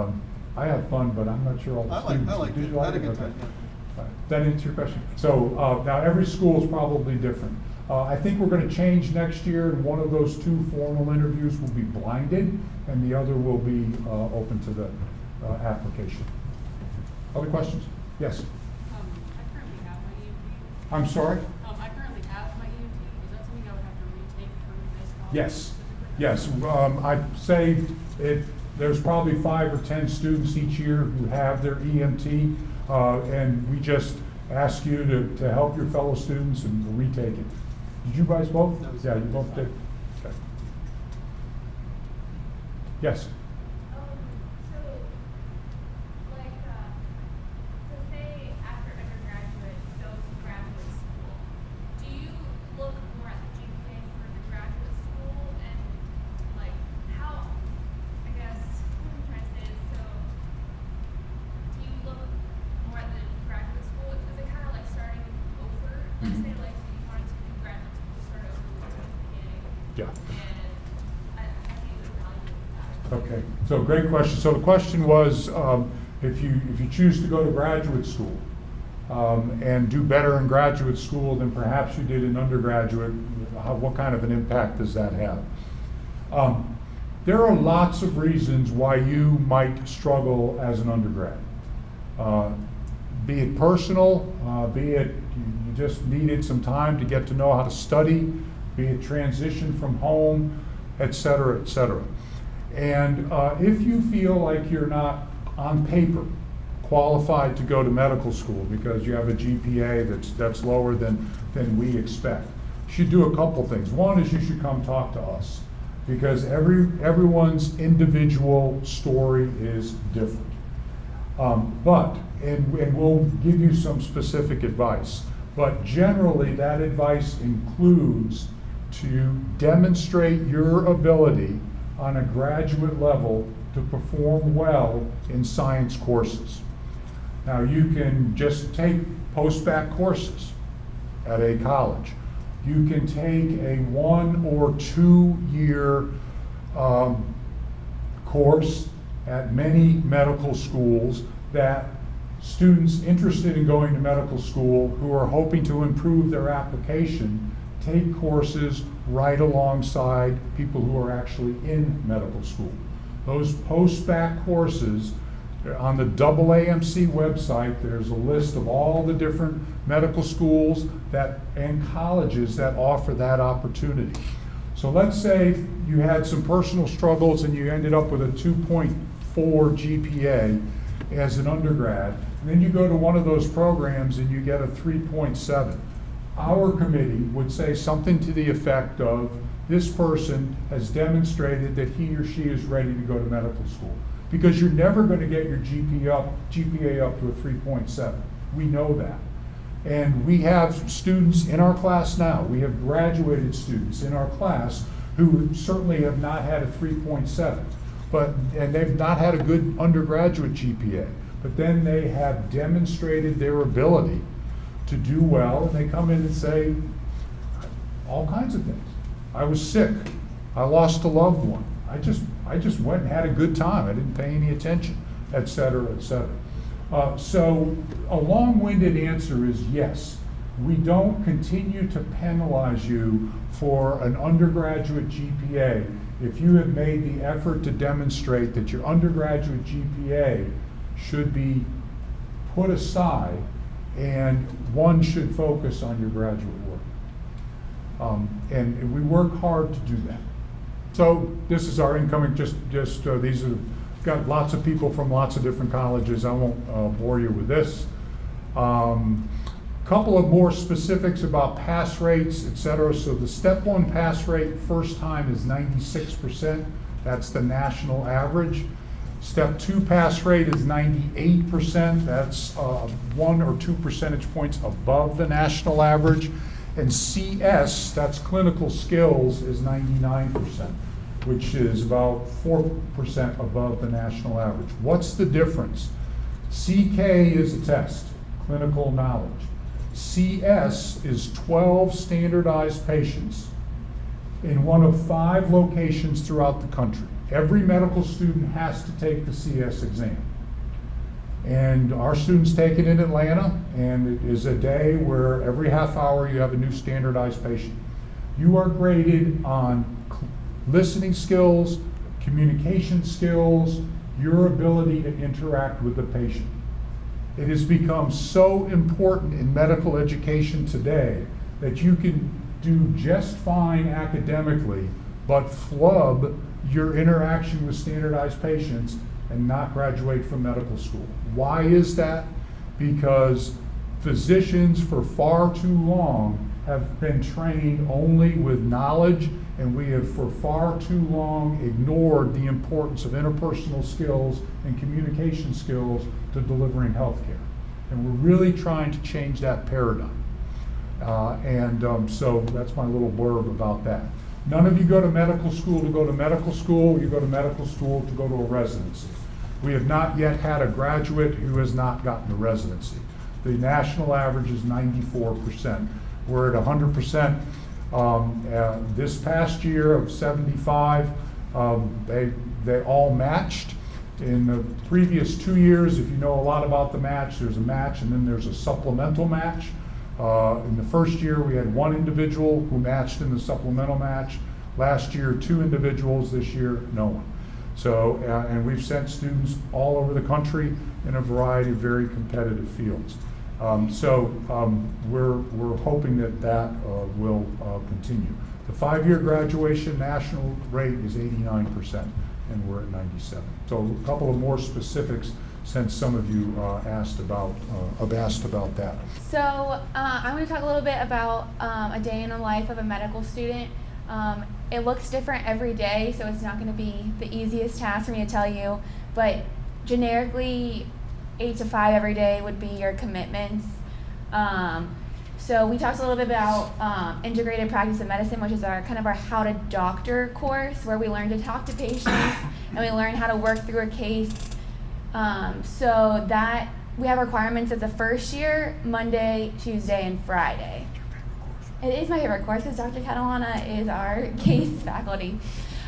I had fun, but I'm not sure all the students. I liked Did it. you I like had a it? good time, Okay. That answer your question? So now every school is probably different. I think we're going to change next year, and one of those 2 formal interviews will be blinded, and the other will be open to the application. Other questions? Yes. I currently have my EMT. I'm sorry? I currently have my EMT. Is that something I would have to retake through this college? Yes. specifically? Yes. I'd say there's probably 5 or 10 students each year who have their EMT, and we just ask you to help your fellow students and we'll retake it. Did you guys both? No, Yeah, you both did. Okay. Yes. So say after undergraduate, you go to graduate school. Do you look more at the GPA for the graduate school and like how, I guess, what I'm trying to say is, so do you look more at the graduate school? Is it kind of like starting over? Let's say like you wanted to do graduate school, start over with your GPA. Yeah. And I think you would evaluate that. Okay, so great question. So the question was, if you choose to go to graduate school and do better in graduate school than perhaps you did in undergraduate, what kind of an impact does that have? There are lots of reasons why you might struggle as an undergrad. Be it personal, be it you just needed some time to get to know how to study, be it transition from home, et cetera, et cetera. And if you feel like you're not on paper qualified to go to medical school because you have a GPA that's lower than we expect, you should do a couple things. One is you should come talk to us, because everyone's individual story is different. And we'll give you some specific advice, but generally that advice includes to demonstrate your ability on a graduate level to perform well in science courses. Now you can just take post-bac courses at a college. You can take a 1 or 2 year course at many medical schools that students interested in going to medical school who are hoping to improve their application take courses right alongside people who are actually in medical school. Those post-bac courses On the AAMC website, there's a list of all the different medical schools and colleges that offer that opportunity. So let's say you had some personal struggles and you ended up with a 2.4 GPA as an undergrad, and then you go to one of those programs and you get a 3.7. Our committee would say something to the effect of, this person has demonstrated that he or she is ready to go to medical school. Because you're never going to get your GPA up to a 3.7. We know that. And we have students in our class now, we have graduated students in our class who certainly have not had a 3.7, and they've not had a good undergraduate GPA, but then they have demonstrated their ability to do well, and they come in and say all kinds of things. I was sick, I lost a loved one, I just went and had a good time, I didn't pay any attention, et cetera, et cetera. So a long-winded answer is yes. We don't continue to penalize you for an undergraduate GPA if you have made the effort to demonstrate that your undergraduate GPA should be put aside and one should focus on your graduate work. And we work hard to do that. So this is our incoming, these are, got lots of people from lots of different colleges. I won't bore you with this. Couple of more specifics about pass rates, et cetera. So the step 1 pass rate first time is 96%. That's the national average. Step 2 pass rate is 98%. That's 1 or 2 percentage points above the national average. And CS, that's clinical skills, is 99%, which is about 4% above the national average. What's the difference? CK is a test, clinical knowledge. CS is 12 standardized patients in one of 5 locations throughout the country. Every medical student has to take the CS exam. And our students take it in Atlanta, and it is a day where every half hour you have a new standardized patient. You are graded on listening skills, communication skills, your ability to interact with the patient. It has become so important in medical education today that you can do just fine academically, but flub your interaction with standardized patients and not graduate from medical school. Why is that? Because physicians for far too long have been trained only with knowledge, and we have for far too long ignored the importance of interpersonal skills and communication skills to delivering healthcare. And we're really trying to change that paradigm. So that's my little blurb about that. None of you go to medical school to go to medical school. You go to medical school to go to a residency. We have not yet had a graduate who has not gotten a residency. The national average is 94%. We're at 100%. This past year of 75, they all matched. In the previous 2 years, if you know a lot about the match, there's a match and then there's a supplemental match. In the first year, we had 1 individual who matched in the supplemental match. Last year, 2 individuals. This year, no one. So, and we've sent students all over the country in a variety of very competitive fields. We're hoping that will continue. The 5-year graduation national rate is 89%, and we're at 97%. So a couple of more specifics, since some of you have asked about that. So I'm going to talk a little bit about a day in the life of a medical student. It looks different every day, so it's not going to be the easiest task for me to tell you, but generically 8 to 5 every day would be your commitments. So we talked a little bit about integrated practice of medicine, which is our how to doctor course, where we learn to talk to patients and we learn how to work through a case. So that we have requirements as a first year, Monday, Tuesday, and Friday. It is my favorite course because Dr. CATALANA is our case faculty.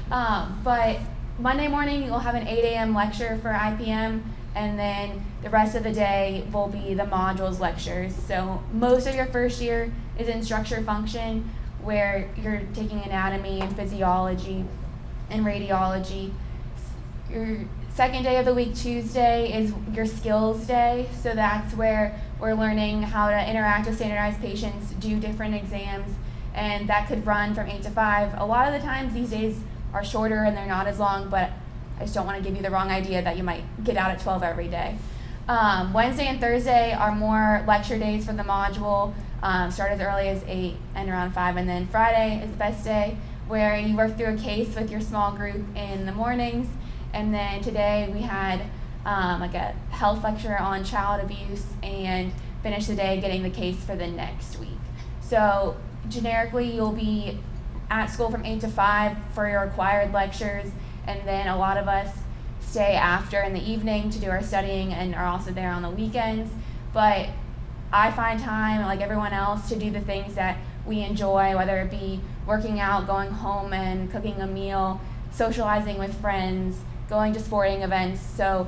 But Monday morning you'll have an 8 a.m. lecture for IPM, and then the rest of the day will be the modules lectures. So most of your first year is in structure function, where you're taking anatomy and physiology and radiology. Your second day of the week, Tuesday, is your skills day. So that's where we're learning how to interact with standardized patients, do different exams, and that could run from 8 to 5. A lot of the times these days are shorter and they're not as long, but I just don't want to give you the wrong idea that you might get out at 12 every day. Wednesday and Thursday are more lecture days for the module, start as early as 8 and around 5, and then Friday is the best day where you work through a case with your small group in the mornings. And then today we had like a health lecture on child abuse and finish the day getting the case for the next week. So generically you'll be at school from 8 to 5 for your required lectures, and then a lot of us stay after in the evening to do our studying and are also there on the weekends. But I find time, like everyone else, to do the things that we enjoy, whether it be working out, going home and cooking a meal, socializing with friends, going to sporting events. So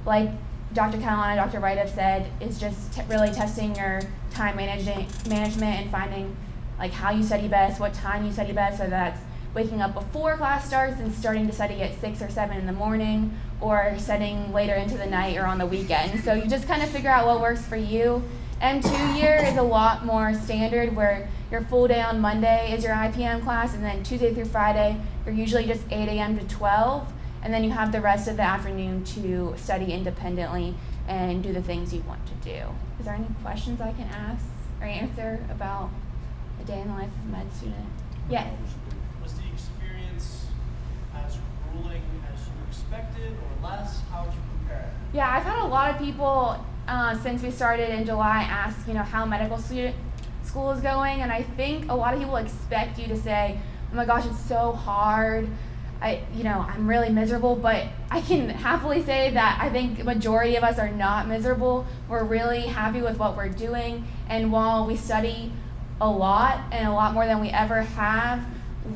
like Dr. CATALANA, Dr. WRIGHT have said, is just really testing your time management and finding like how you study best, what time you study best, whether that's waking up before class starts and starting to study at 6 or 7 in the morning, or studying later into the night or on the weekend. So you just kind of figure out what works for you. M2 year is a lot more standard, where your full day on Monday is your IPM class, and then Tuesday through Friday, you're usually just 8 a.m. to 12, and then you have the rest of the afternoon to study independently and do the things you want to do. Is there any questions I can ask or answer about a day in the life of a med student? Yes. Was the experience as grueling as you expected or less? How would you compare it? Yeah, I've had a lot of people since we started in July ask, how medical school is going, and I think a lot of people expect you to say, oh my gosh, it's so hard, I'm really miserable, but I can happily say that I think the majority of us are not miserable. We're really happy with what we're doing, and while we study a lot and a lot more than we ever have,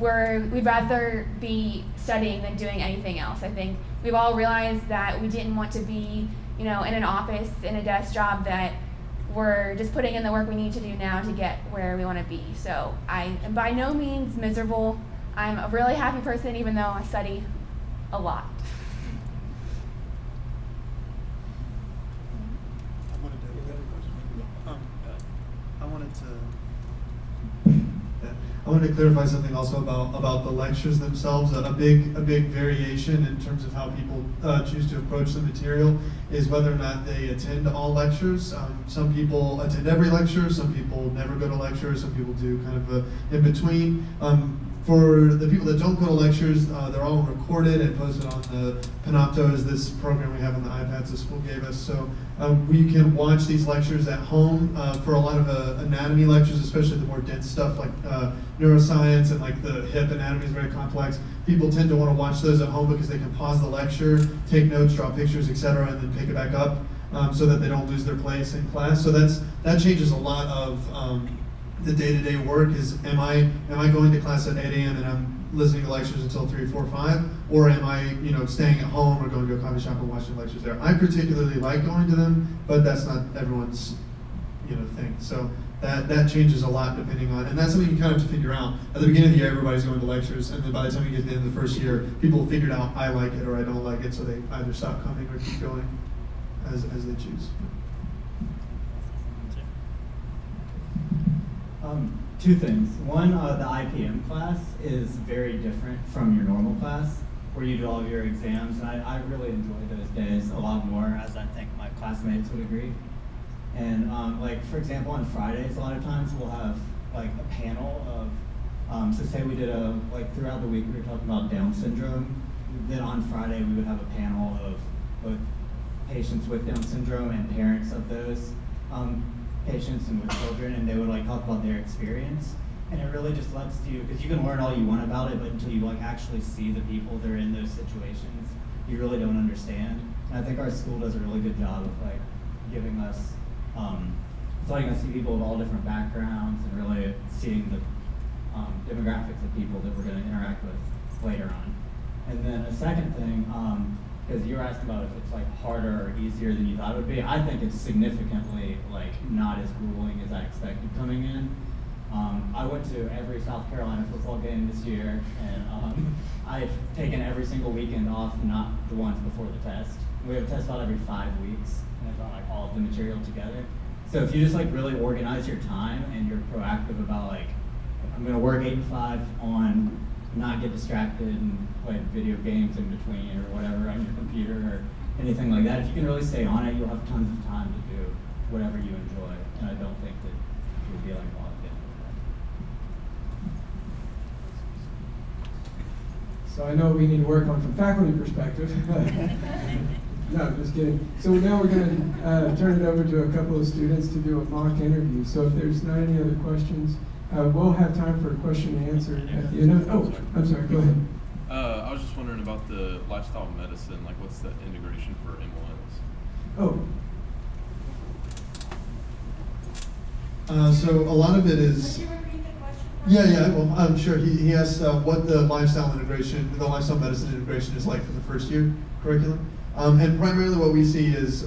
we'd rather be studying than doing anything else. I think we've all realized that we didn't want to be, in an office, in a desk job, that we're just putting in the work we need to do now to get where we want to be. So I am by no means miserable. I'm a really happy person, even though I study a lot. I wanted to clarify something also about the lectures themselves. A big variation in terms of how people choose to approach the material is whether or not they attend all lectures. Some people attend every lecture, some people never go to lectures, some people do kind of a in between. For the people that don't go to lectures, they're all recorded and posted on the Panoptos, this program we have on the iPads the school gave us. So we can watch these lectures at home. For a lot of anatomy lectures, especially the more dense stuff like neuroscience and like the hip anatomy is very complex, people tend to want to watch those at home because they can pause the lecture, take notes, draw pictures, etc., and then pick it back up so that they don't lose their place in class. So that changes a lot of the day-to-day work. Is am I going to class at 8 a.m. and I'm listening to lectures until 3, 4, 5, or am I staying at home or going to a coffee shop and watching lectures there? I particularly like going to them, but that's not everyone's thing. So that changes a lot depending on, and that's something you kind of have to figure out. At the beginning of the year, everybody's going to lectures, and then by the time you get to the end of the first year, people figured out I like it or I don't like it, so they either stop coming or keep going as they choose. Two things. One, the IPM class is very different from your normal class, where you do all of your exams, and I really enjoy those days a lot more, as I think my classmates would agree. And like, for example, on Fridays, a lot of times we'll have like a panel of, so say we did throughout the week we were talking about Down syndrome, then on Friday we would have a panel of both patients with Down syndrome and parents of those patients and with children, and they would talk about their experience. And it really just lets you, because you can learn all you want about it, but until you actually see the people that are in those situations, you really don't understand. And I think our school does a really good job of giving us, letting us see people of all different backgrounds and really seeing the demographics of people that we're going to interact with later on. And then a second thing, because you were asking about if it's harder or easier than you thought it would be. I think it's significantly not as grueling as I expected coming in. I went to every South Carolina football game this year, and I've taken every single weekend off, not the ones before the test. We have a test about every 5 weeks, and it's on like all of the material together. So if you just like really organize your time and you're proactive about like, I'm gonna work 8 to 5 on, not get distracted and play video games in between or whatever on your computer or anything like that. If you can really stay on it, you'll have tons of time to do whatever you enjoy, and I don't think that you'll be like logged in with that. So I know we need to work on from faculty perspective. No, just kidding. So now we're going to turn it over to a couple of students to do a mock interview. So if there's not any other questions, we'll have time for a question and answer at the end of it. Oh, I'm sorry, go ahead. I was just wondering about the lifestyle medicine, like what's the integration for MLMs? Oh. So a lot of it is. Could you repeat the question? Yeah, well, I'm sure he asked what the lifestyle medicine integration is like for the first year curriculum. And primarily what we see is,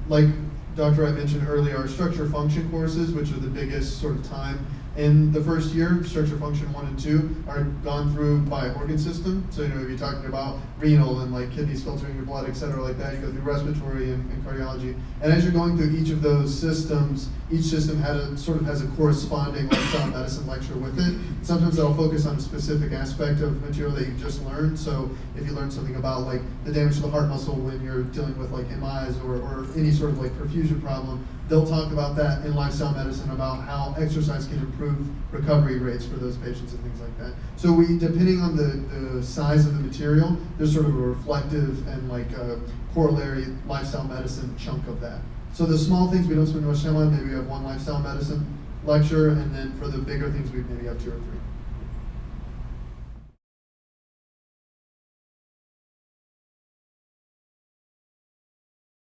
like Dr. Wright mentioned earlier, our structure function courses, which are the biggest sort of time in the first year. Structure function 1 and 2 are gone through by organ system. So, if you're talking about renal and like kidneys filtering your blood, et cetera, like that, you go through respiratory and cardiology. And as you're going through each of those systems, each system has a corresponding lifestyle medicine lecture with it. Sometimes that'll focus on a specific aspect of material that you've just learned. So if you learn something about like the damage to the heart muscle when you're dealing with like MIs or any sort of like perfusion problem, they'll talk about that in lifestyle medicine, about how exercise can improve recovery rates for those patients and things like that. So depending on the size of the material, there's sort of a reflective and like a corollary lifestyle medicine chunk of that. So the small things we don't spend much time on, maybe we have 1 lifestyle medicine lecture, and then for the bigger things we maybe have 2 or 3.